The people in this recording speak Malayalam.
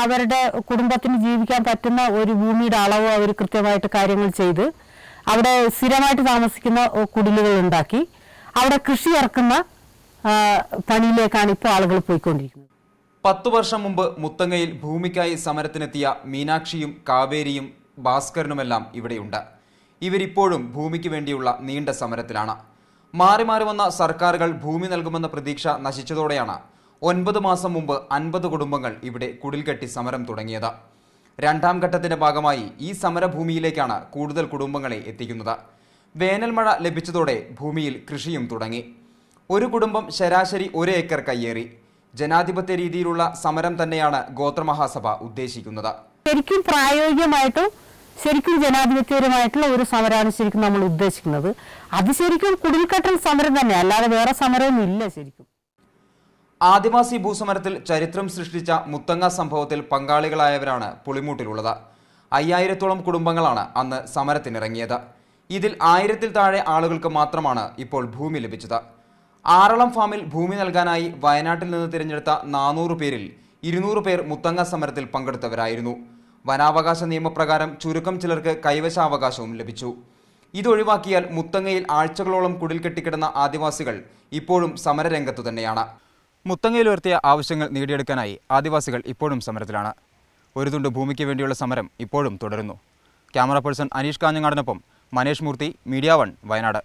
അവരുടെ കുടുംബത്തിന് ജീവിക്കാൻ പറ്റുന്ന ഒരു ഭൂമിയുടെ അളവ് അവർ കൃത്യമായിട്ട് കാര്യങ്ങൾ ചെയ്ത് അവിടെ സ്ഥിരമായിട്ട് താമസിക്കുന്ന കുടിലുകൾ ഉണ്ടാക്കി അവിടെ കൃഷി ഇറക്കുന്ന പണിയിലേക്കാണ് ഇപ്പോൾ ആളുകൾ പോയിക്കൊണ്ടിരിക്കുന്നത്. 10 വർഷം മുമ്പ് മുത്തങ്ങയിൽ ഭൂമിക്കായി സമരത്തിനെത്തിയ മീനാക്ഷിയും കാവേരിയും ഭാസ്കരനുമെല്ലാം ഇവിടെയുണ്ട്. ഇവരിപ്പോഴും ഭൂമിക്ക് വേണ്ടിയുള്ള നീണ്ട സമരത്തിലാണ്. മാറി മാറി വന്ന സർക്കാരുകൾ ഭൂമി നൽകുമെന്ന പ്രതീക്ഷ നശിച്ചതോടെയാണ് 9 മാസം മുമ്പ് 50 കുടുംബങ്ങൾ ഇവിടെ കുടിൽകെട്ടി സമരം തുടങ്ങിയത്. രണ്ടാം ഘട്ടത്തിന്റെ ഭാഗമായി ഈ സമരഭൂമിയിലേക്കാണ് കൂടുതൽ കുടുംബങ്ങളെ എത്തിക്കുന്നത്. വേനൽ മഴ ലഭിച്ചതോടെ ഭൂമിയിൽ കൃഷിയും തുടങ്ങി. ഒരു കുടുംബം ശരാശരി 1 ഏക്കർ കയ്യേറി. ജനാധിപത്യ രീതിയിലുള്ള സമരം തന്നെയാണ് ഗോത്രമഹാസഭ ഉദ്ദേശിക്കുന്നത്. ശരിക്കും പ്രായോഗികമായിട്ടും ശരിക്കും ജനാധിപത്യപരമായിട്ടുള്ള ഒരു സമരമാണ് ശരിക്കും നമ്മൾ ഉദ്ദേശിക്കുന്നത്. അത് ശരിക്കും കുടിൽക്കട്ടൽ സമരം തന്നെ, അല്ലാതെ വേറെ സമരമൊന്നും ഇല്ല. ശരിക്കും ആദിവാസി ഭൂസമരത്തിൽ ചരിത്രം സൃഷ്ടിച്ച മുത്തങ്ങ സംഭവത്തിൽ പങ്കാളികളായവരാണ് പുളിമൂട്ടിലുള്ളത്. 5000-ഓളം കുടുംബങ്ങളാണ് അന്ന് സമരത്തിനിറങ്ങിയത്. ഇതിൽ 1000-ൽ താഴെ ആളുകൾക്ക് മാത്രമാണ് ഇപ്പോൾ ഭൂമി ലഭിച്ചത്. ആറളം ഫാമിൽ ഭൂമി നൽകാനായി വയനാട്ടിൽ നിന്ന് തിരഞ്ഞെടുത്ത 400 പേരിൽ 200 പേർ മുത്തങ്ങ സമരത്തിൽ പങ്കെടുത്തവരായിരുന്നു. വനാവകാശ നിയമപ്രകാരം ചുരുക്കം ചിലർക്ക് കൈവശാവകാശവും ലഭിച്ചു. ഇതൊഴിവാക്കിയാൽ മുത്തങ്ങയിൽ ആഴ്ചകളോളം കുടിൽ കെട്ടിക്കിടന്ന ആദിവാസികൾ ഇപ്പോഴും സമരരംഗത്തു തന്നെയാണ്. മുത്തങ്ങയിൽ ഉയർത്തിയ ആവശ്യങ്ങൾ നേടിയെടുക്കാനായി ആദിവാസികൾ ഇപ്പോഴും സമരത്തിലാണ്. ഒരു തുണ്ട് ഭൂമിക്ക് വേണ്ടിയുള്ള സമരം ഇപ്പോഴും തുടരുന്നു. ക്യാമറ പേഴ്സൺ അനീഷ് കാഞ്ഞങ്ങാടിനൊപ്പം മനേഷ് മൂർത്തി, മീഡിയ 1, വയനാട്.